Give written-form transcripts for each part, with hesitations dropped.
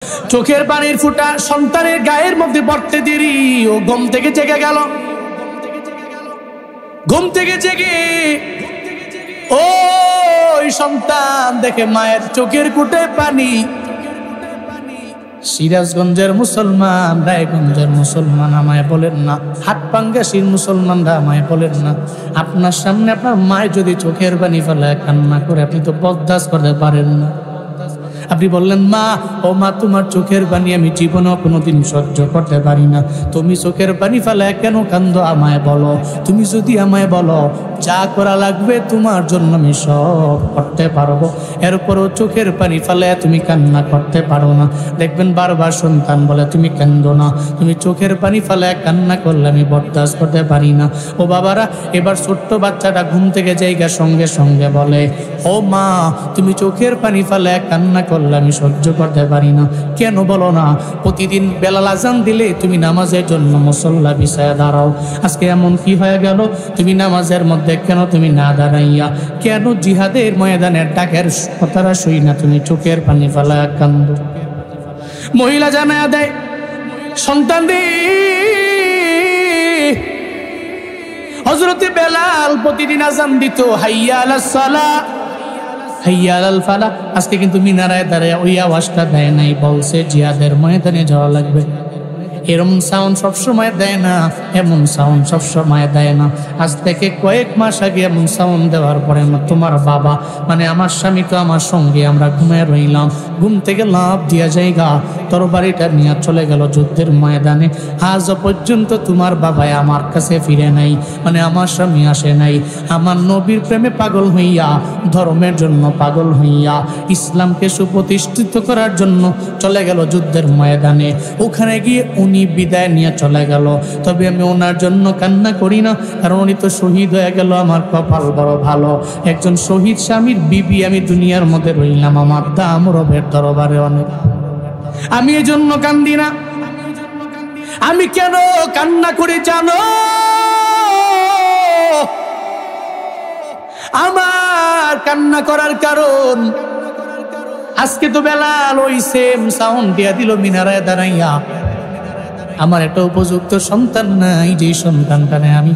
চোখের পানির ফুটা সন্তানের গায়ের মধ্যে পড়তে দেরি, ও ঘুম থেকে জেগে গেল। ঘুম থেকে জেগে ওই সন্তান দেখে মায়ের চোখের কুটে পানি। সিরাজগঞ্জের মুসলমান, রায়গঞ্জের মুসলমান আমায় বলেন না, হাটপাঙ্গাসীর মুসলমানরা আমায় বলেন না, আপনার সামনে আপনার মায়ের যদি চোখের পানি ফেলে কান্না করে আপনি তো বরদাস্ত করতে পারেন না। আপনি বললেন, মা ও মা, তোমার চোখের পানি আমি জীবনেও কোনোদিন সহ্য করতে পারি না, তুমি চোখের পানি ফেলে কেন কান্দো আমায় বলো। তুমি যদি আমায় বলো যা করা লাগবে তোমার জন্য আমি সব করতে পারবো, এরপরও চোখের পানি ফেলে তুমি কান্না করতে পারো না। দেখবেন বারবার সন্তান বলে তুমি কান্দো না, তুমি চোখের পানি ফেলে কান্না করলে আমি বরদাস্ত করতে পারি না। ও বাবারা, এবার ছোট্ট বাচ্চাটা ঘুম থেকে জায়গা সঙ্গে সঙ্গে বলে, ও মা, তুমি চোখের পানি ফেলে কান্না করলে আমি সহ্য করতে পারি না। কেন বলো না? প্রতিদিন বেলাল আজান দিলে তুমি নামাজের জন্য মুসল্লা বিছায়া দাঁড়াও, আজকে এমন কি হয়ে গেল তুমি নামাজের মধ্যে কেন তুমি না দাঁড়াইয়া, কেন জিহাদের ময়দানের ডাকের কথাটা শুই না তুমি চোখের পানি ফেলা কান্দো? মহিলা জানায়া দেয়, সন্তান দি হযরতে বেলাল প্রতিদিন আজান দিত, হাইয়া আলাস সালাহ হাইয়া আলাল ফালাহ। আজকে কিন্তু মিনারায় দাঁড়ায় ওই আওয়াজটা দেয় নাই, বলছে জিহাদের ময়দানে যাওয়া লাগবে। এরম সাউন্ড সবসময় দেয় না, এমন সাউন্ড সবসময় দেয় না। আজ থেকে কয়েক মাস আগে এমন সাউন্ড দেওয়ার পরে তোমার বাবা মানে আমার স্বামী তো আমার সঙ্গে আমরা ঘুমিয়ে রইলাম, ঘুম থেকে লাভ দিয়া জায়গা তরবারিটা নিয়ে চলে গেল যুদ্ধের ময়দানে। আজ পর্যন্ত তোমার বাবাই আমার কাছে ফিরে নাই, মানে আমার স্বামী আসে নাই। আমার নবীর প্রেমে পাগল হইয়া, ধর্মের জন্য পাগল হইয়া, ইসলামকে সুপ্রতিষ্ঠিত করার জন্য চলে গেল যুদ্ধের ময়দানে। ওখানে গিয়ে উনি বিদায় নিয়ে চলে গেল, তবে আমি ওনার জন্য কান্না করি না, কারণ উনি তো শহীদ হয়ে গেল। আমার কপাল বড় ভালো, একজন শহীদ স্বামীর বিবি আমি দুনিয়ার মধ্যে রইলাম, আমার দাম রবের দরবারে অনেক। আমি এই জন্য কান্দি না। আমি কেন কান্না করে জানো? আমার কান্না করার কারণ, আজকে তো বেলাল ওই সেম সাউন্ড দিয়া দিল মিনারায় দাঁড়াইয়া। আমার একটা উপযুক্ত সন্তান নাই, যে সন্তানটানে আমি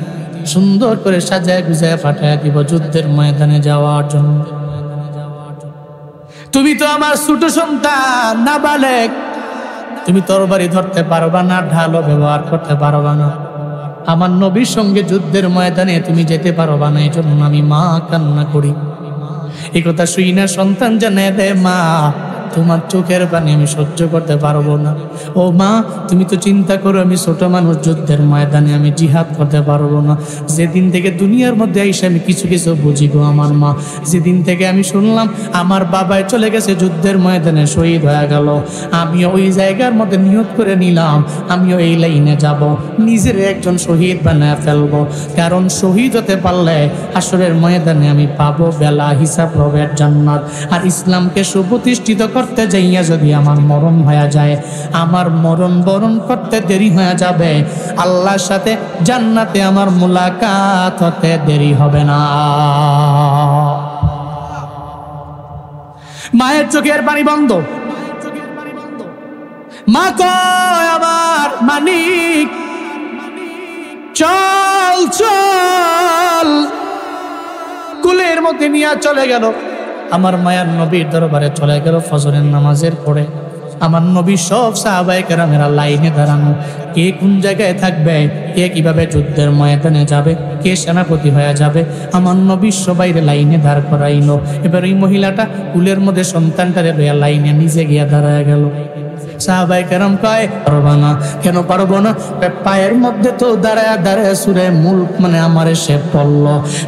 সুন্দর করে সাজায় গুজায় পাঠায় দিব যুদ্ধের ময়দানে যাওয়ার জন্য। তুমি তো আমার ছোট সন্তান, নাবালেগ, তুমি তরবারি ধরতে পারবা না, ঢালও ব্যবহার করতে পারবা না, আমার নবীর সঙ্গে যুদ্ধের ময়দানে তুমি যেতে পারবা না। এই জন্য আমি মা কান্না করি। এই কথা শুই না সন্তান জানে দেয়, মা তোমার চোখের পানি আমি সহ্য করতে পারবো না। ও মা, তুমি তো চিন্তা করো আমি ছোট মানুষ, যুদ্ধের ময়দানে আমি জিহাদ করতে পারবো না। যেদিন থেকে দুনিয়ার মধ্যে আইসে আমি কিছু কিছু বুঝি গো আমার মা, যেদিন থেকে আমি শুনলাম আমার বাবাই চলে গেছে যুদ্ধের ময়দানে শহীদ হয়ে গেল, আমিও ওই জায়গার মধ্যে নিয়ত করে নিলাম আমিও এই লাইনে যাব, নিজের একজন শহীদ বানায় ফেলবো। কারণ শহীদ হতে পারলে হাসরের ময়দানে আমি পাবো বেলা হিসাব রবের জান্নাত। আর ইসলামকে সুপ্রতিষ্ঠিত করতে যাইয়া যদি আমার মরণ হয়ে যায়, আমার মরণ বরণ করতে দেরি হয়ে যাবে, আল্লাহর সাথে জান্নাতে আমার মুলাকাত হতে দেরি হবে না। মায়ের চোখের পানি বন্ধ। মা কয়, আমার মানিক চল চল, কুলের মধ্যে নিয়ে চলে গেল। আমার মায়ার নবীর দরবারে চলে গেল ফজরের নামাজের পরে। আমার নবী সব সাহাবায়ে কেরামেরা লাইনে দাঁড়ানো, কে কোন জায়গায় থাকবে, কে কিভাবে যুদ্ধের ময়দানে যাবে, কে সেনাপতি হয়ে যাবে। আমার নবী সবাইরে লাইনে দাঁড় করাইলো। এবার ওই মহিলাটা কুলের মধ্যে সন্তানটারে লইয়া লাইনে নিজে গিয়া দাঁড়ায় গেল। সাহাবায়ে কেরাম কয়, পারবা না। কেন পারবো না? পায়ের মধ্যে তো দাঁড়ায় দাঁড়ায় সূরা মুলক মানে আমার সে পড়ল,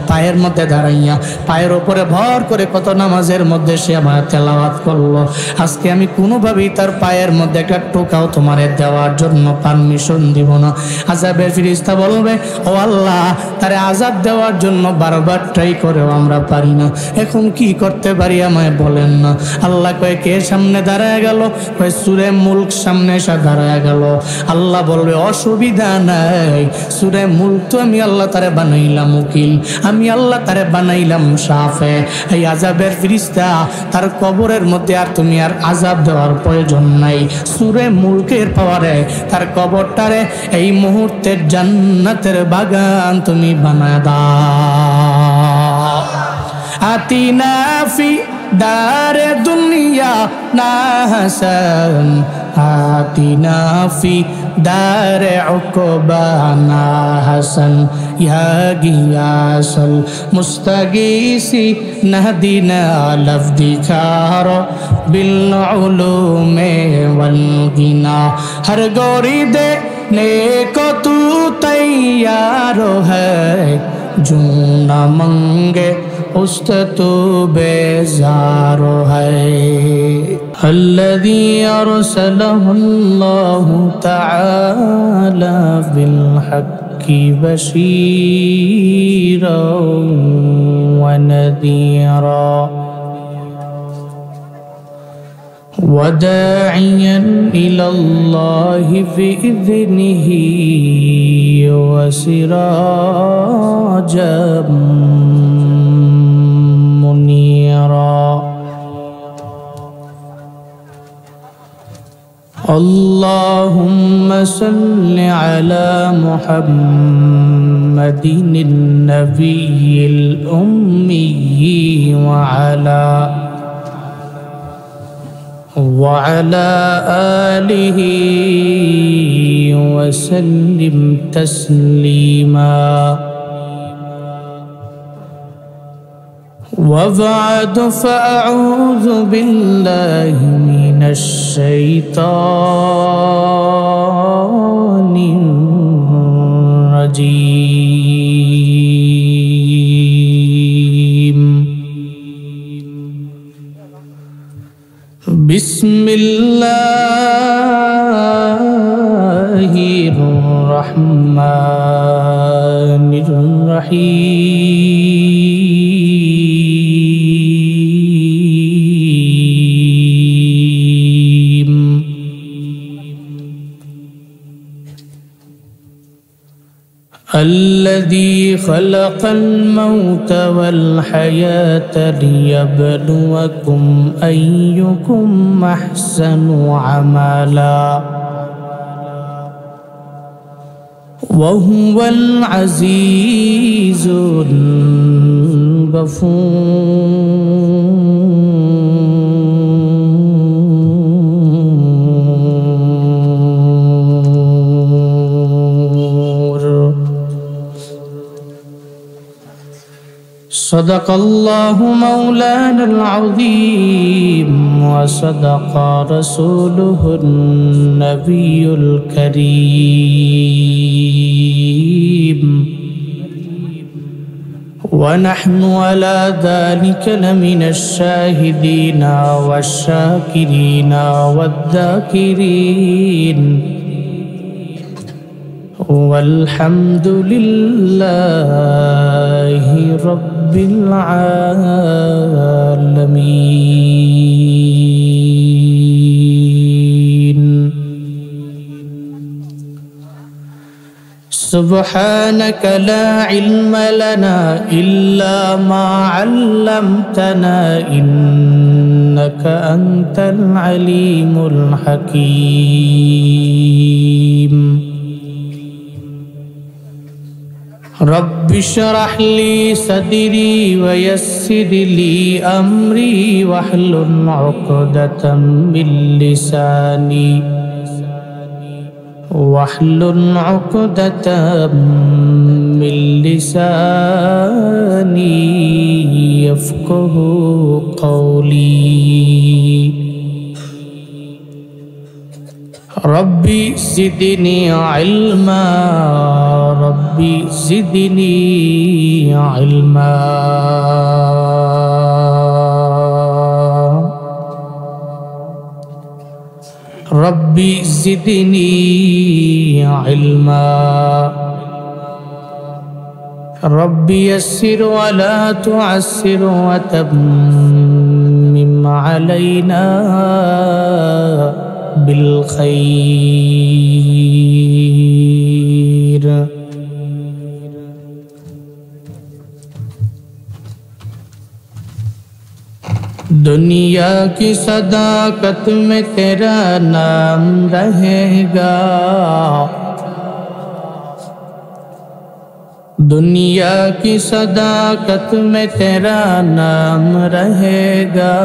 পায়ের মধ্যে দাঁড়াইয়া পায়ের ওপরে ভর করে কত নামাজের মধ্যে সে আমার তেলাওয়াত করলো। আজকে আমি কোনোভাবেই তার পায়ের মধ্যে একটা টোকাও তোমারে দেওয়ার জন্য পারমিশন দিব না। আযাবের ফেরেশতা বলবে, ও আল্লাহ, তারে আযাব দেওয়ার জন্য বারবার ট্রাই করেও আমরা পারি না, এখন কি করতে পারি আমায় বলেন না। আল্লাহ কয়, কে সামনে দাঁড়ায় গেল? কয় সূরা মুলক সামনে এসে দাঁড়ায় গেল। আল্লাহ বলবে অসুবিধা নাই, সূরা মুলক তো আমি আল্লাহ তারে বানাইলাম উকিল, আমি আল্লাহ তারে বানাইলাম সাফে। এই আযাবের ফেরেশতা তার কবরের মধ্যে আর তুমি আর আযাব দেওয়ার প্রয়োজন নাই। সূরা মুলকের পাওয়ারে তার কবরটারে এই মুহূর্তে জান্নাতের বাগান তুমি বানায় দাও। আতিনা ফি দারে দুনিয়া না হাসান, আতিনা ফি দারে উকবা না হাসান, ইয়া গিয়াসুল মুস্তাগীসি নাহদিনা লফদিকার বিল উলুমে ওয়াল গিনা। হর গৌরি দে নেको तू तैयार है, जो न मंगे उससे तू बेजार है। الذي أرسله الله تعالى بالحق بشيرا ونذيرا وداعيا إلى الله بإذنه وسراجا منيرا. اللهم صل على محمد النبي الأمي وعلى آله وسلم تسليما. وبعد فأعوذ بالله من الشيطان الرجيم. بسم الله الرحمن الرحيم. الذي خلق الموت والحياة ليبلوكم أيكم أحسن عملا وهو العزيز الغفور. صدق الله مولانا العظيم وصدق رسوله النبي الكريم، ونحن على ذلك لمن الشاهدين والشاكرين والذاكرين، والحمد لله رب العالمين. سبحانك لا علم لنا إلا ما علمتنا إنك أنت العليم الحكيم. رب اشرح لي صدري ويسر لي أمري واحلل عقدة من لساني يفقه قولي. ربي زدني علما، ربي زدني علما. ربي زدني علما. ربي يسر ولا تعسر وتمم علينا بالخير. दुनिया की सदाकत में तेरा नाम रहेगा, दुनिया की सदाकत में तेरा नाम रहेगा,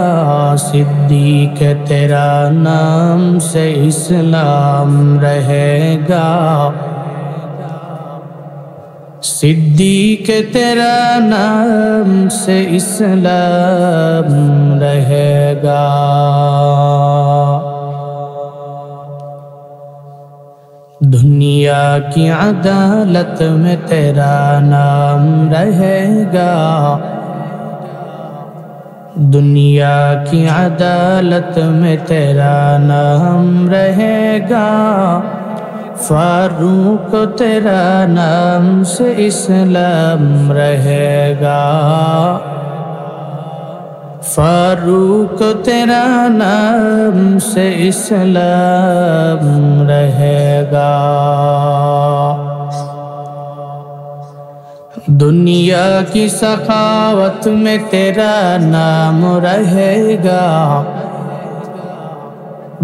सिद्दीक तेरा नाम से इस्लाम रहेगा, सिद्दीक तेरा नाम से इस्लाम रहेगा। दुनिया की अदालत में तेरा नाम रहेगा, दुनिया की अदालत में तेरा नाम रहेगा, फारूक तेरा नाम से इस्लाम रहेगा, फारूक तेरा नाम से इस्लाम रहेगा। दुनिया की सखावत में तेरा नाम रहेगा,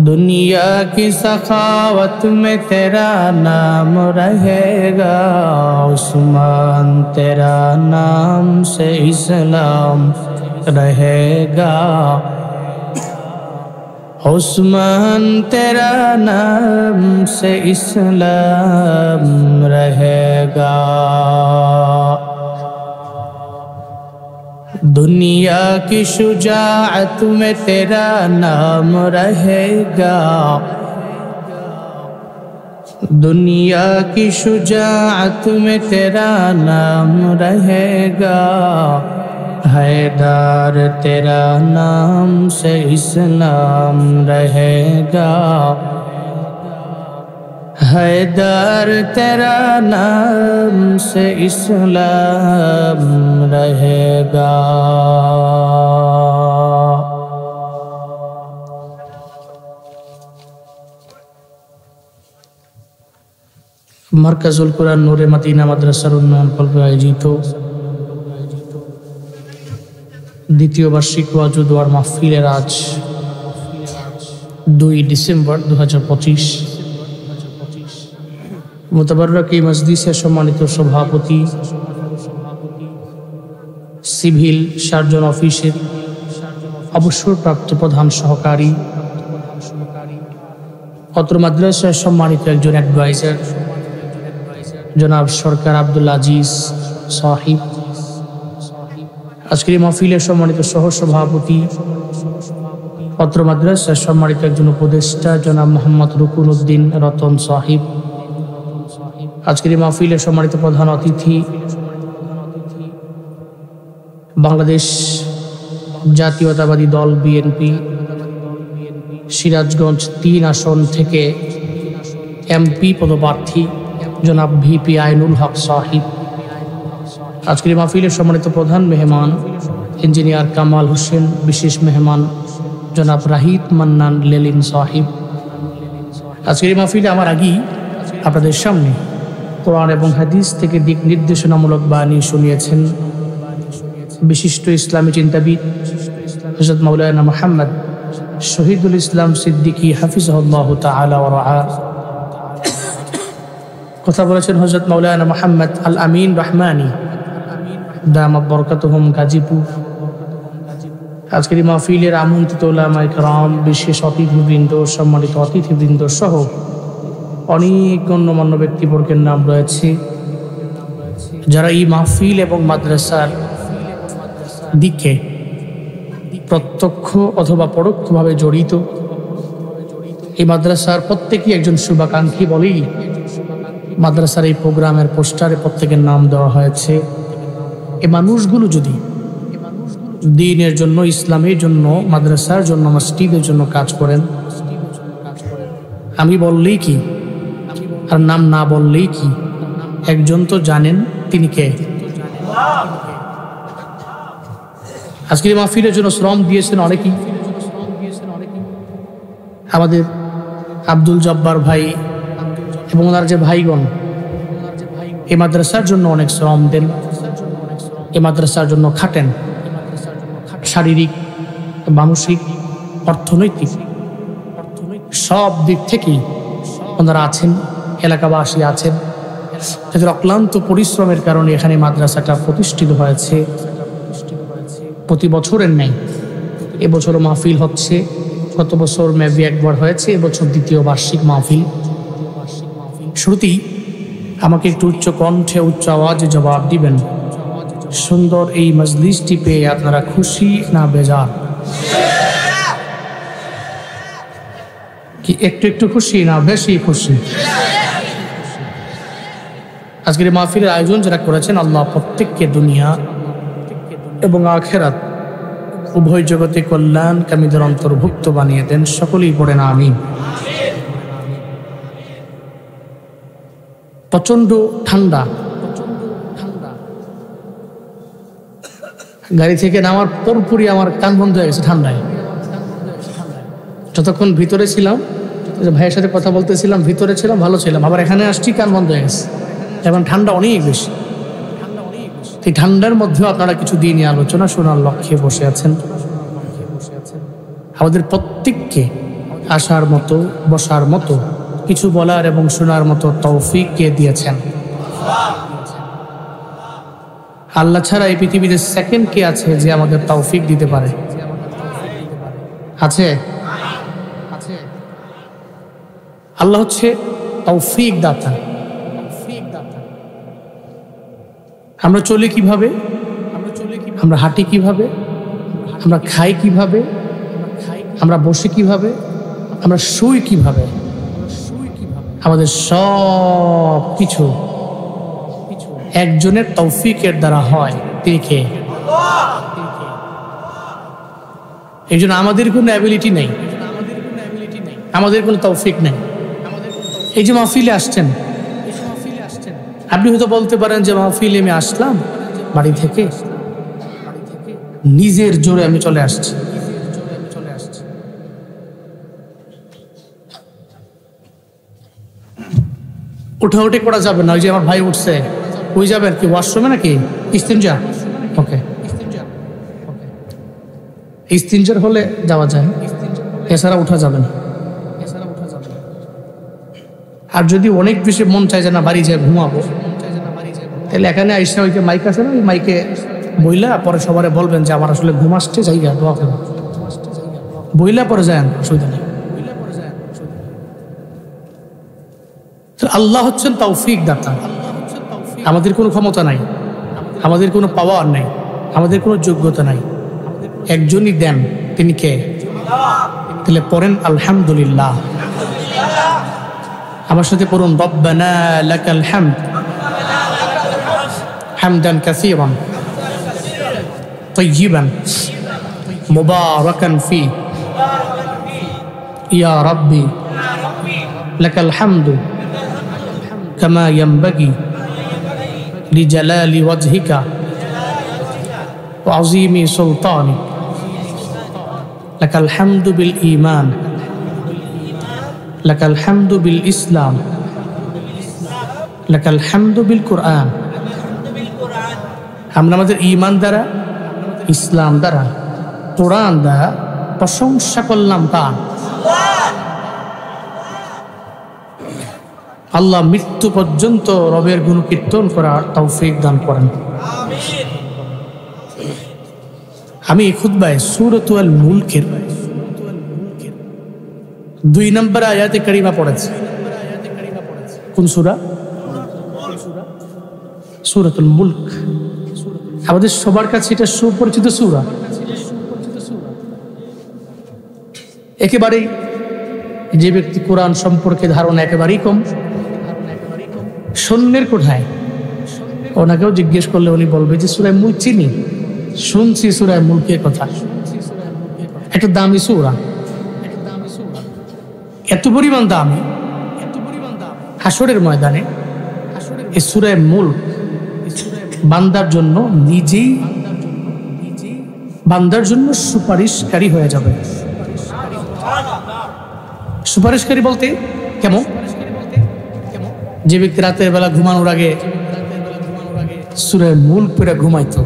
दुनिया की सखावत में तेरा नाम रहेगा, उस्मान तेरा नाम से इस्लाम रहेगा, उस्मान तेरा नाम से इस्लाम रहेगा। दुनिया की शुजाअत में तेरा नाम रहेगा, दुनिया की शुजाअत में तेरा नाम रहेगा, हैदर तेरा नाम से इस्लाम रहेगा, हैदर तेरा नाम से इस्लाम रहेगा। मरकजुल कुरान नूरे मदीना মাদ্রাসার উন্নয়ন কল্পে আয়োজিত দ্বিতীয় বার্ষিক ওয়াজ ও দোয়ার মাহফিলের আজ 2 ডিসেম্বর 2025 মুতাবাররাক এই মজলিসের সম্মানিত সভাপতি, সিভিল সার্জন অফিসের অবসরপ্রাপ্ত প্রধান সহকারী, অত্র মাদ্রাসার সম্মানিত একজন অ্যাডভাইজার জনাব সরকার আব্দুল আজিজ সাহিব, আজকের মাহফিলের সম্মানিত সহসভাপতি, অত্র মাদ্রাসার সম্মানিত একজন উপদেষ্টা জনাব মোহাম্মদ রুকুন উদ্দিন রতন সাহিব, আজকের মাহফিলের সম্মানিত প্রধান অতিথি, বাংলাদেশ জাতীয়তাবাদী দল বিএনপি সিরাজগঞ্জ 3 আসন থেকে এমপি পদপ্রার্থী জনাব ভিপি আইনুল হক সাহিব, আজকের মাহফিলের সম্মানিত প্রধান মেহমান ইঞ্জিনিয়ার কামাল হোসেন, বিশেষ মেহমান জনাব রাহিত মান্নান লেলিন সাহিব। আজকের মাহফিলে আমার আগেই আপনাদের সামনে কোরআন এবং হাদিস থেকে দিক নির্দেশনামূলক বাণী শুনিয়েছেন বিশিষ্ট ইসলামী চিন্তাবিদ হযরত মাওলানা মুহাম্মদ শহীদুল ইসলাম সিদ্দিকী হাফিজাহুল্লাহ তাআলা ওয়া রাআ। কথা বলেছেন হযরত মাওলানা মুহাম্মদ আল আমিন রহমানী দামাত বরকাতুহুম গাজীপুর। আজকের মাহফিলের আমন্ত্রিত উলামায়ে কেরাম, বিশেষ অতিথিবৃন্দ, সম্মানিত অতিথিবৃন্দ সহ অনেক গণ্যমান্য ব্যক্তিবর্গের নাম রয়েছে যারা এই মাহফিল এবং মাদ্রাসার দিকে প্রত্যক্ষ অথবা পরোক্ষভাবে জড়িত। এই মাদ্রাসার প্রত্যেকেই একজন শুভাকাঙ্ক্ষী বলেই মাদ্রাসার এই প্রোগ্রামের পোস্টারে প্রত্যেকের নাম দেওয়া হয়েছে। এই মানুষগুলো যদি দ্বীনের জন্য, ইসলামের জন্য, মাদ্রাসার জন্য, মসজিদের জন্য কাজ করেন, আমি বললেই কি আর নাম না বললেই কি, একজন তো জানেন তিনি কে। আজকের মাহফিলের জন্য শ্রম দিয়েছেন অনেকেই। আমাদের আব্দুল জব্বার ভাই এবং ওনার যে ভাইগণ এই মাদ্রাসার জন্য অনেক শ্রম দেন, এই মাদ্রাসার জন্য খাটেন, শারীরিক, মানসিক, অর্থনৈতিক সব দিক থেকেই ওনারা আছেন, এলাকাবাসী আছেন, তাদের অক্লান্ত পরিশ্রমের কারণে এখানে মাদ্রাসাটা প্রতিষ্ঠিত হয়েছে। প্রতি বছরের নেই এবছরও মাহফিল হচ্ছে, গত বছর মেবি একবার হয়েছে, এবছর দ্বিতীয় বার্ষিক মাহফিল। শুরুতেই আমাকে একটু উচ্চ কণ্ঠে উচ্চ আওয়াজে জবাব দিবেন, সুন্দর এই মজলিসটি পেয়ে আপনারা খুশি না বেজার? কি একটু একটু খুশি না বেশি খুশি? আজকের মাহফিলের আয়োজন যারা করেছেন, আল্লাহ প্রত্যেককে দুনিয়া এবং আখিরাত উভয় জগতে কল্যাণকামীদের অন্তর্ভুক্ত বানিয়ে দেন। সকলেই পড়েন আমিন। প্রচন্ড ঠান্ডা, গাড়ি থেকে নামার পরপরই আমার কান বন্ধ হয়ে গেছে ঠান্ডায়। যতক্ষণ ভিতরে ছিলাম, ভাইয়ের সাথে কথা বলতেছিলাম, ভিতরে ছিলাম, ভালো ছিলাম, আবার এখানে আসছি কান বন্ধ হয়ে গেছে। এখন ঠান্ডা অনেক বেশি। এই ঠান্ডার মধ্যেও আপনারা কিছু দিনই আলোচনা শোনার লক্ষ্যে বসে আছেন। আমাদের প্রত্যেককে আসার মতো, বসার মতো, কিছু বলার এবং শোনার মতো তৌফিক কে দিয়েছেন? আল্লাহ ছাড়া এই পৃথিবীতে সেকেন্ড কে আছে যে আমাদের তৌফিক দিতে পারে? আছে? আল্লাহ হচ্ছে তৌফিক দাতা। আমরা চলি কিভাবে, আমরা হাঁটি কিভাবে, আমরা খাই কিভাবে, আমরা বসে কিভাবে, আমরা শুই কিভাবে, আমাদের সব কিছু একজনের তৌফিকের দ্বারা হয়। তিনি কে? এই জন্য আমাদের কোনো অ্যাবিলিটি নেই, আমাদের কোনো তৌফিক নেই। এই যে মাহফিলে আসছেন, আপনি হয়তো বলতে পারেন যে মাহফিলে আমি আসলাম বাড়ি থেকে, নিজের জোরে আমি চলে আসছি। উঠাউঠি করা যাবে না। ওই যে আমার ভাই উঠছে, ওই যাবেন কি ওয়াশরুমে নাকি ইস্তিনজা? ওকে, ইস্তিনজার হলে যাওয়া যায়, এছাড়া উঠা যাবে না। আর যদি অনেক বেশি মন চায় যে না বাড়ি যায় ঘুমাবো, তাহলে এখানে আইসা ওই যে মাইক আছে না, ওই মাইকে বইলা পরে সবারে বলবেন যে আমার আসলে ঘুম আসছে, জায়গা দোয়া করবেন, বইলা পরে যায়, অসুবিধা নেই। আল্লাহ হচ্ছেন তৌফিক দাতা। আমাদের কোনো ক্ষমতা নাই, আমাদের কোনো পাওয়ার নেই, আমাদের কোনো যোগ্যতা নাই, একজনই দেন। তিনি কে? তাহলে পড়েন আলহামদুলিল্লাহ। আমার সাথে পড়ুন রব্বানা লাকাল হামদ হামদান কাসীরান তাইয়িবান মুবারাকান ফি ইয়া রাব্বি লাকাল হামদু কামা ইয়ানবাগি লিজালালি ওয়াজহিকা ওয়া আযীমি সুলতানিক লাকাল হামদু বিল ঈমান লাকাল হামদু বিল ইসলাম লাকাল হামদু বিল কুরআন। আমরা আমাদের ঈমান দ্বারা, ইসলাম দ্বারা, কোরআন দ্বারা প্রশংসা করলাম তার। আল্লাহ মৃত্যু পর্যন্ত রবের গুণ কীর্তন করার তৌফিক দান করেন। আমি এই খুতবায় সূরাতুল মুলকের 2 নম্বর আয়াতে কারিমা পড়েছি। কোন সূরা? সূরাতুল মুলক। আমাদের সবার কাছে এটা সুপরিচিত সূরা। একেবারেই যে ব্যক্তি কোরআন সম্পর্কে ধারণা একেবারেই কম, শূন্যের কোঠায়, ওনাকেও জিজ্ঞেস করলে উনি বলবে যে সূরা মুলক চিনি, শুনছি সূরা মুলকের কথা, একটা দামি সূরা, এত পরিমাণ দামি, হাসরের ময়দানে এই সূরা মুলক বান্দার জন্য নিজেই বান্দার জন্য সুপারিশকারী হয়ে যাবে। সুপারিশকারী বলতে কেমন? যে ব্যক্তি রাতের বেলা ঘুমানোর আগে সূরা মুলক পড়ে ঘুমাইতো,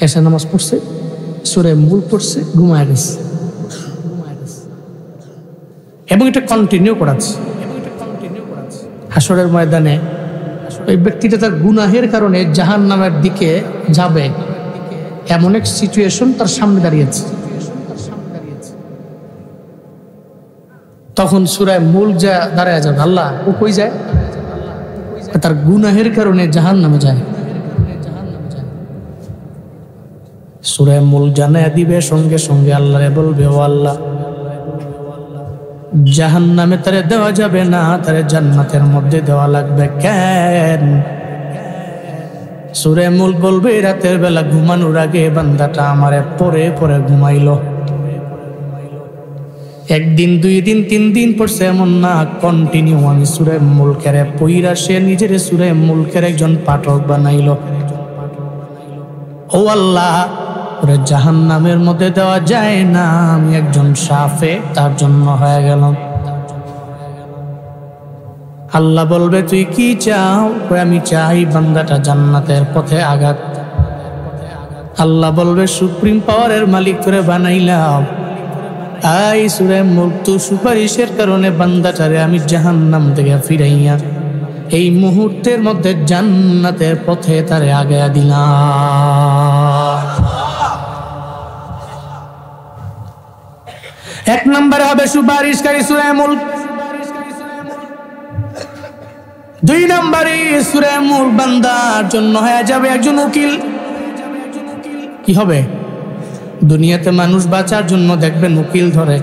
এশা নামাজ পড়ছে, সূরা মুলক পড়ছে, ঘুমায় গেছে, এবং এটা কন্টিনিউ করাচ্ছে। হাসরের ময়দানে ওই ব্যক্তিটা তার গুনাহের কারণে জাহান্নামের দিকে যাবে, এমন এক সিচুয়েশন তার সামনে দাঁড়িয়েছে। তখন সূরা মুলক যা দাঁড়ায় যাবে, আল্লাহ ও কই যায়? তার গুনাহের কারণে জাহান্নামে যায়। সূরা মুলক জানায়া দিবে, সঙ্গে সঙ্গে আল্লাহরে বলবে, ও আল্লাহ, জাহান্নামে তারে দেওয়া যাবে না, তারে জান্নাতের মধ্যে দেওয়া লাগবে। কেন? সূরা মুলক বলবে, রাতের বেলা ঘুমানোর আগে বান্দাটা আমারে পরে পরে ঘুমাইলো। একদিন, 2 দিন, 3 দিন পড়ছে এমন না, কন্টিনিউ আমি সূরা মুলকের পইরা সে নিজের সূরা মুলকের একজন পাঠক বানাইলো। ও আল্লাহ, ওরে জাহান্নামের মধ্যে দেওয়া যায় না, আমি একজন সাফে তার জন্য হয়ে গেলাম। আল্লাহ বলবে, তুই কি চাও? আমি চাই বান্দাটা জান্নাতের পথে আগাক। আল্লাহ বলবে, সুপ্রিম পাওয়ারের মালিক করে বানাইলাম, আই সূরা মুলক তো সুপারিশের কারণে বান্দাটারে আমি জাহান্নাম থেকে ফিরাইয়া এই মুহূর্তের মধ্যে জান্নাতের পথে তারে আগায়া দিলাম। 1 নম্বরে হবে সুপারিশকারী সূরা মুলক। 2 নম্বরে সূরা মুলক বান্দার জন্য হয়ে যাবে একজন উকিল। কি হবে? দুনিয়াতে মানুষ বাঁচার জন্য দেখবেন উকিল ধরে,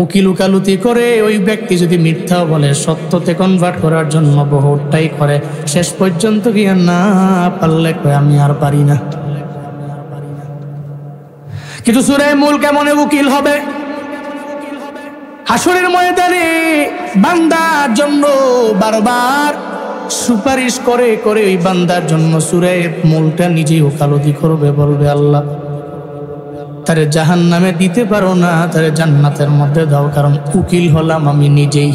উকিল উকালতি করে। ওই ব্যক্তি যদি মিথ্যা বলে, সত্যতে কনভার্ট করার জন্য বহুটাই করে, শেষ পর্যন্ত গিয়ে না পারলে কয় আমি আর পারি না। কিন্তু সূরা মুলক এমন উকিল হবে, হাসরের ময়দানে বান্দার জন্য বারবার সুপারিশ করে করে ওই বান্দার জন্য সূরা মুলকটা নিজেই ওকালতি করবে, বলবে, আল্লাহ, তারে জাহান্নামে দিতে পারো না, তারে জান্নাতের মধ্যে দাও, কারণ উকিল হলাম আমি নিজেই।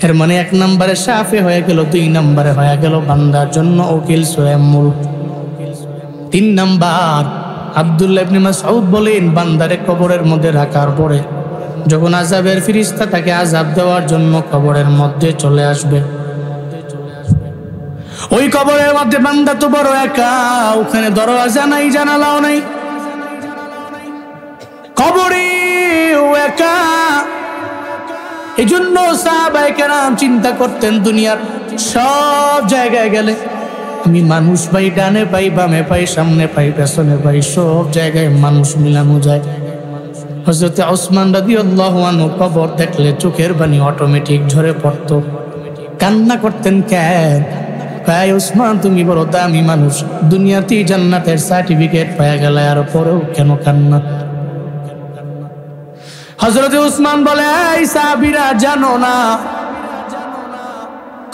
এর মানে 1 নম্বরে সাফে হয়ে গেল, 2 নম্বরে হয়ে গেল বান্দার জন্য উকিল সূরা মুলক। 3 নম্বর, আব্দুল্লাহ ইবনে মাসউদ বলেন, বান্দারে কবরের মধ্যে রাখার পরে যখন আযাবের ফেরেশতা তাকে আযাব দেওয়ার জন্য কবরের মধ্যে চলে আসবে, ওই কবরের মধ্যে বান্দা তো বড় একা, ওখানে দরজা নাই, জানালাও নাই, কবরে ও একা। এই জন্য সাহাবায়ে কেরাম চিন্তা করতেন, দুনিয়ার সব জায়গায় গেলে আমি মানুষ পাই, ডানে পাই, বামে পাই, সামনে পাই, পেছনে পাই, সব জায়গায় মানুষ মিলানো যায়। হযরত ওসমান রাদিয়াল্লাহু আনহু কবর দেখলে চোখের পানি অটোমেটিক ঝরে পড়তো, কান্না করতেন। কেন? ওসমান, তুমি বড় দামি মানুষ, দুনিয়াতেই জান্নাতের সার্টিফিকেট পেয়ে গেলে, আর পরেও কেন কান্না? হযরত ওসমান বলে, এই সাহাবীরা জানো না,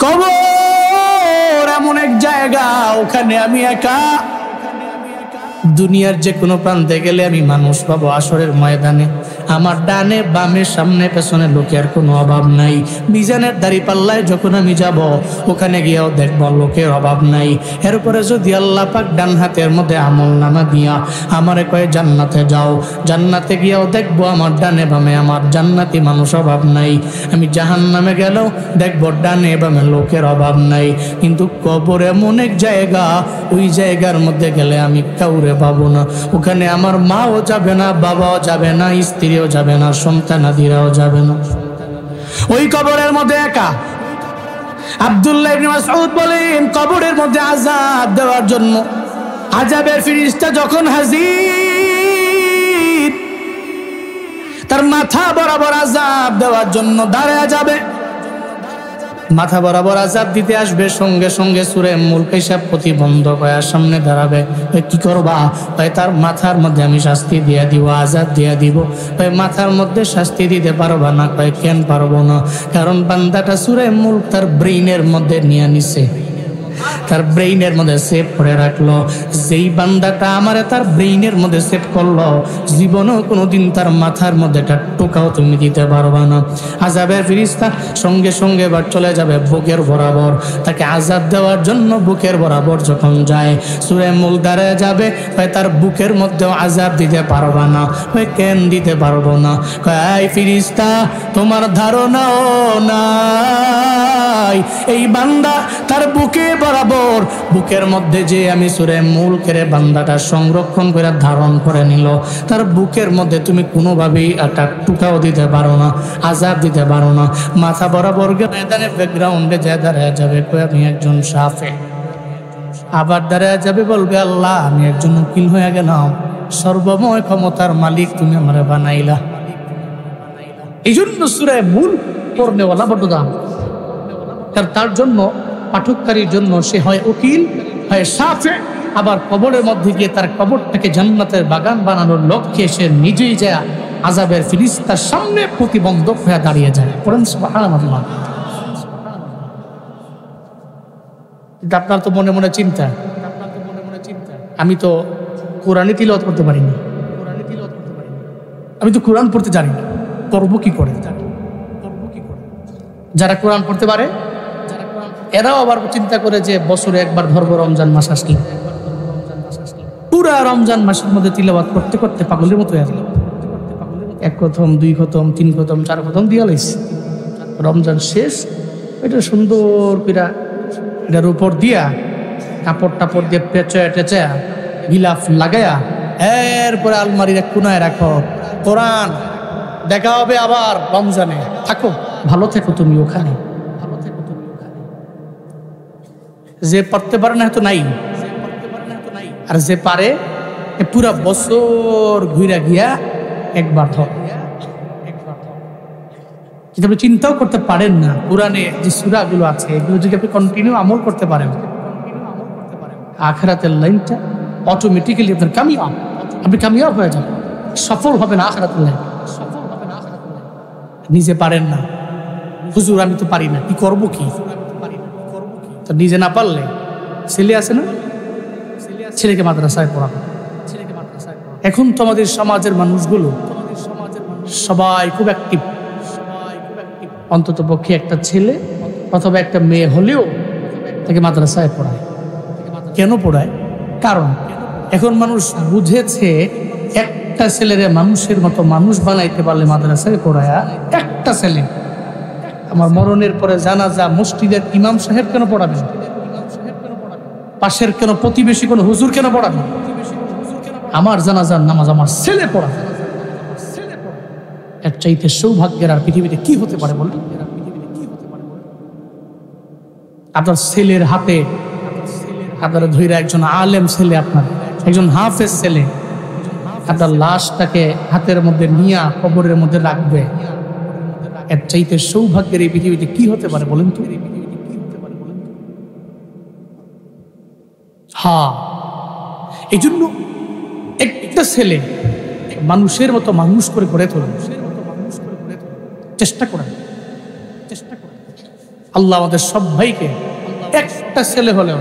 কবর এমন এক জায়গা, ওখানে আমি একা। দুনিয়ার যে কোনো প্রান্তে গেলে আমি মানুষ পাবো, আসরের ময়দানে আমার ডানে বামে সামনে পেছনে লোকের কোনো অভাব নাই। মিজানের দাড়ি পাল্লায় যখন আমি যাব, ওখানে গিয়েও দেখবো লোকের অভাব নাই। এরপরে যদি আল্লাহ পাক ডান হাতের মধ্যে আমল নামা দিয়া আমারে কয়ে জান্নাতে যাও, জান্নাতে গিয়েও দেখবো আমার ডানে বামে আমার জান্নাতি মানুষ অভাব নাই। আমি জাহান্নামে গেলেও দেখবো ডানে বামে লোকের অভাব নাই। কিন্তু কবর এমন এক জায়গা, ওই জায়গার মধ্যে গেলে আমি কাউরে পাবো না। ওখানে আমার মাও যাবে না, বাবাও যাবে না, স্ত্রীও যাবে না, সন্তানাদিরাও যাবে না। ওই কবরের মধ্যে একা। আব্দুল্লাহ ইবনে মাসউদ বলেন, কবরের মধ্যে আযাব দেওয়ার জন্য আযাবের ফেরেশতা যখন হাজির, তার মাথা বরাবর আযাব দেওয়ার জন্য দাঁড়ায় যাবে, মাথা বরাবর আযাব দিতে আসবে, সঙ্গে সঙ্গে সূরা মুলক হিসাব প্রতিবন্ধক হয়ে সামনে দাঁড়াবে। কি করবা? তার মাথার মধ্যে আমি শাস্তি দিয়ে দিব, আযাব দিয়ে দিব। মাথার মধ্যে শাস্তি দিতে পারবা না? কেন পারবো না? কারণ বান্দাটা সূরা মুলক তার ব্রেইনের মধ্যে নিয়ে নিছে, তার ব্রেইনের মধ্যে সেভ করে রাখলো। যেই বান্দাটা আমারে তার ব্রেইনের মধ্যে সেভ করলো, জীবনও কোনোদিন তার মাথার মধ্যে একটা টোকাও তুমি দিতে পারবা না। আযাবের ফেরেশতা সঙ্গে সঙ্গে এবার চলে যাবে বুকের বরাবর, তাকে আযাব দেওয়ার জন্য বুকের বরাবর যখন যায়, সূরা মুলক দাঁড়ায় যাবে, তার বুকের মধ্যেও আযাব দিতে পারবা না। কেন দিতে পারবো না? এই ফেরেশতা, তোমার ধারণাও নাই এই বান্দা তার বুকে বরাবর, বুকের মধ্যে যে আমি সূরা মুলকের বান্দাটা সংরক্ষণ করে ধারণ করে নিল, তার বুকের মধ্যে তুমি কোনোভাবেই একটা টুকাও দিতে পারো না, আযাব দিতে পারো না। মাথা বরাবর ময়দানে ব্যাকগ্রাউন্ডে যা দাঁড়ায় যাবে, আমি একজন সাফে, আবার দাঁড়ায় যাবে বলবে, আল্লাহ আমি একজন উকিল হয়ে গেলাম, সর্বময় ক্ষমতার মালিক তুমি আমারে বানাইলা। এই জন্য সূরা মুলক পড়নেওয়ালা বড় দাম, কারণ তার জন্য পাঠককারীর জন্য সে হয় উকিল, হয় সাফে, আবার কবরের মধ্যে গিয়ে তার কবরটাকে জান্নাতের বাগান বানানোর লক্ষ্যে সে নিজেই যায় আযাবের ফেরেশতার সামনে প্রতিবন্ধক হয়ে দাঁড়িয়ে যায়। পড়েন সুবহানাল্লাহ। আপনার তো মনে মনে চিন্তা, আমি তো কোরআনে তিলাওয়াত করতে পারি না, আমি তো কোরআন পড়তে জানি না, পড়বো কি করে? যারা কোরআন পড়তে পারে এরাও আবার চিন্তা করে যে বছরে একবার ধরবো রমজান মাস আসলে, পুরা রমজান মাসের মধ্যে তিলাওয়াত করতে করতে পাগলের মতো হয়ে গেল। এক খতম, দুই খতম, তিন খতম, চার খতম দিয়া লাইছে। রমজান শেষ, এটা সুন্দর করে এটার উপর দিয়া কাপড় টাপড় দিয়ে পেঁচায়া টেঁচায়া গিলাফ লাগায়া এরপরে আলমারির এক কোনায় রাখো, কোরআন দেখা হবে আবার রমজানে, থাকো ভালো থেকো তুমি ওখানে। যে পড়তে পারে না তো নাই, আর যে পারে পুরা বছর ঘুরে গিয়া একবার ধর। যদি আপনি চিন্তাও করতে পারেন না, কোরআনে যে সূরাগুলো আছে এগুলো যদি আপনি কন্টিনিউ আমল করতে পারেন, আখিরাতের লাইনটা অটোমেটিক্যালি আপনার কামিয়াব, আপনি কামিয়াব হয়ে যাবেন, সফল হবেন আখিরাতের লাইন। নিজে পারেন না, হুজুর আমি তো পারি না, কি করবো কি? তো নিজে না পারলে ছেলে আছে না, ছেলেকে মাদ্রাসায় পড়াবে। এখন তো আমাদের সমাজের মানুষগুলো সবাই খুব অ্যাক্টিভ, অন্তত পক্ষে একটা ছেলে অথবা একটা মেয়ে হলেও তাকে মাদ্রাসায় পড়ায়। কেন পড়ায়? কারণ এখন মানুষ বুঝেছে একটা ছেলেরে মানুষের মতো মানুষ বানাইতে পারলে মাদ্রাসায় পড়ায়, একটা ছেলে আমার মরণের পরে জানাজা মসজিদের ইমাম সাহেব কেন পড়াবেন? পাশের কেন প্রতিবেশী কোন হুজুর কেন পড়াবেন? আমার জানাজার নামাজ আমার ছেলে পড়াবে। এর চাইতে সৌভাগ্যের আর পৃথিবীতে কি হতে পারে বলুন? আপনার ছেলের হাতে আপনারা ধৈর্য একজন আলেম ছেলে, আপনার একজন হাফেজ ছেলে আপনার লাশটাকে হাতের মধ্যে নিয়ে কবরের মধ্যে রাখবে। এর চাইতে সৌভাগ্যের এই পৃথিবীতে কি হতে পারে বলেন তো? হ্যাঁ, এই জন্য একটা ছেলে মানুষের মতো মানুষ করে গড়ে তোলেন, চেষ্টা করেন। আল্লাহ আমাদের সবাইকে একটা ছেলে হলেও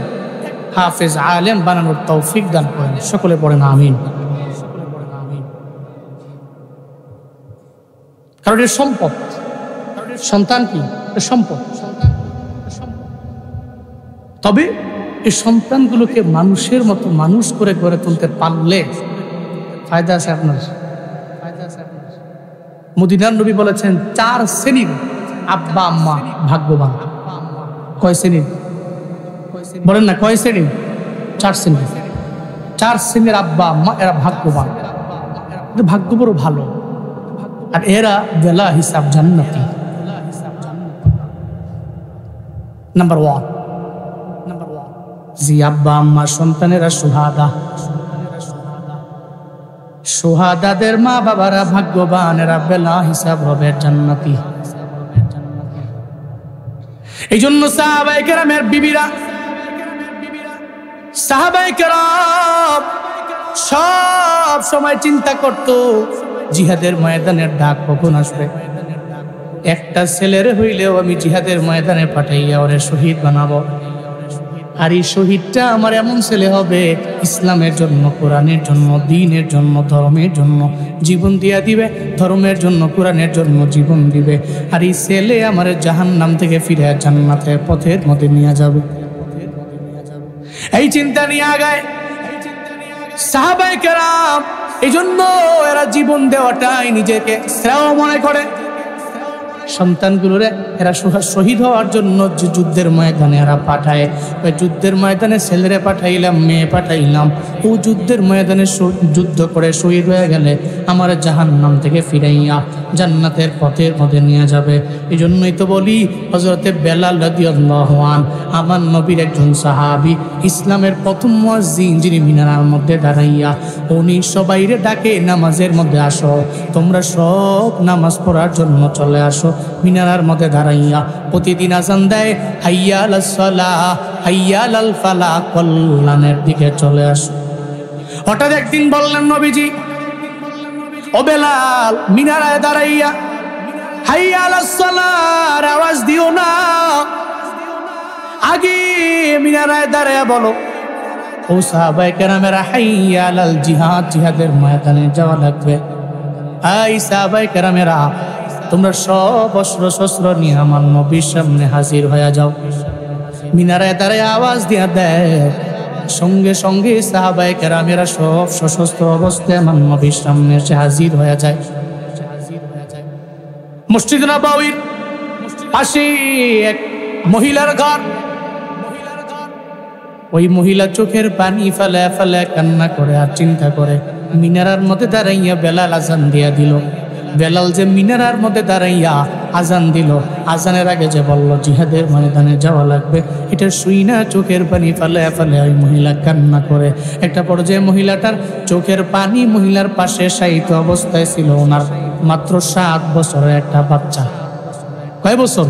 হাফেজ আলেম বানানোর তৌফিক দান করেন। সকলে পড়েন আমিন। কারণ এর সম্পদ, সন্তান কি সম্পদ। তবে এই সন্তানগুলোকে মানুষের মতো মানুষ করে গড়ে তুলতে পারলে ফায়দা আছে আপনার। মদিনার নবী বলেছেন 4 শ্রেণীর আব্বা আম্মা ভাগ্যবান। কয় শ্রেণীর বলেন না? কয় শ্রেণী? 4 শ্রেণী। 4 শ্রেণীর আব্বা আম্মা, এরা ভাগ্যবান, ভাগ্য বড় ভালো, আর এরা বেলা হিসাব জান্নাতি। নাম্বার 1, জি আব্বা আম্মা সন্তানেরা সুহাদা। সুহাদাদের মা বাবারা ভাগ্যবান, এরা বেলা হিসাব হবে জান্নাতি। এই জন্য সাহাবায়ে কেরামের বিবিরা, সাহাবায়ে কেরাম সব সময় চিন্তা করত জিহাদের ময়দানের ডাক কখন আসবে। একটা ছেলের হইলেও আমি জিহাদের ময়দানে পাঠাইয়া ওরে শহীদ বানাবো। আর এই শহীদটা আমার এমন ছেলে হবে ইসলামের জন্য, কোরআনের জন্য, দ্বীনের জন্য, ধর্মের জন্য জীবন দিয়া দিবে, ধর্মের জন্য, কোরআনের জন্য জীবন দিবে। আর এই ছেলে আমার জাহান্নাম থেকে ফিরে জান্নাতের পথের মধ্যে নিয়ে যাবে। এই চিন্তা নিয়ে আগায় সাহাবায়ে কেরাম। এই জন্য এরা জীবন দেওয়াটাই নিজেকে শ্রেয় মনে করে। সন্তানগুলোরে এরা শহীদ হওয়ার জন্য যে যুদ্ধের ময়দানে এরা পাঠায়, ওই যুদ্ধের ময়দানে ছেলেরে পাঠাইলাম, মেয়ে পাঠাইলাম, ও যুদ্ধের ময়দানে যুদ্ধ করে শহীদ হয়ে গেলে আমার জাহান্নাম থেকে ফিরাইয়া জান্নাতের পথের মধ্যে নিয়ে যাবে। এই জন্যই তো বলি হযরতে বেলাল রাদিয়াল্লাহু আনহু আমার নবীর একজন সাহাবী, ইসলামের প্রথম মুয়াজ্জিন, যিনি মিনারার মধ্যে দাঁড়াইয়া উনি সবাইরে ডাকে নামাজের মধ্যে আসো, তোমরা সব নামাজ পড়ার জন্য চলে আসো। মিনারার মধ্যে দাঁড়াইয়া প্রতিদিন আজান দেয়, হাইয়া আলাস সালাহ, হাইয়া আলাল ফালাহ, কল্যাণের দিকে চলে আসো। হঠাৎ একদিন বললেন নবীজি, ও বেলাল, মিনারায় দাঁড়াইয়া হাইয়া আলাস সালাহর আওয়াজ দিও না, আগে মিনারায় দাঁড়াইয়া বলো ও সাহাবায়ে কেরামেরা, হাইয়া আলাল জিহাদ, জিহাদের ময়দানে যাওয়া লাগবে। এই সাহাবায়ে কেরামেরা, তোমরা সব অস্ত্র শস্ত্র নিয়ে আমার নবীর সামনে হাজির হয়ে যাও। মিনারায় দাঁড়ায় আওয়াজ দিয়া দেয়, সঙ্গে সঙ্গে সাহাবায়ে কেরামেরা সব সশস্ত্র অবস্থায় আমার নবীর সামনে এসে হাজির হয়ে যায়। মসজিদ নববীর পাশে এক মহিলার ঘর। ওই মহিলা চোখের পানি ফেলে ফেলে কান্না করে আর চিন্তা করে, মিনারার মধ্যে দাঁড়াইয়া বেলাল আজান দিয়া দিল। বেলাল যে মিনারার মধ্যে দাঁড়াইয়া আজান দিল, আজানের আগে যে বলল জিহাদের ময়দানে যাওয়া লাগবে, এটা শুই না চোখের পানি ফেলে ফেলে ওই মহিলা কান্না করে। একটা পর্যায়ে মহিলাটার চোখের পানি মহিলার পাশে শায়িত অবস্থায় ছিল ওনার মাত্র 7 বছরের একটা বাচ্চা। কয় বছর?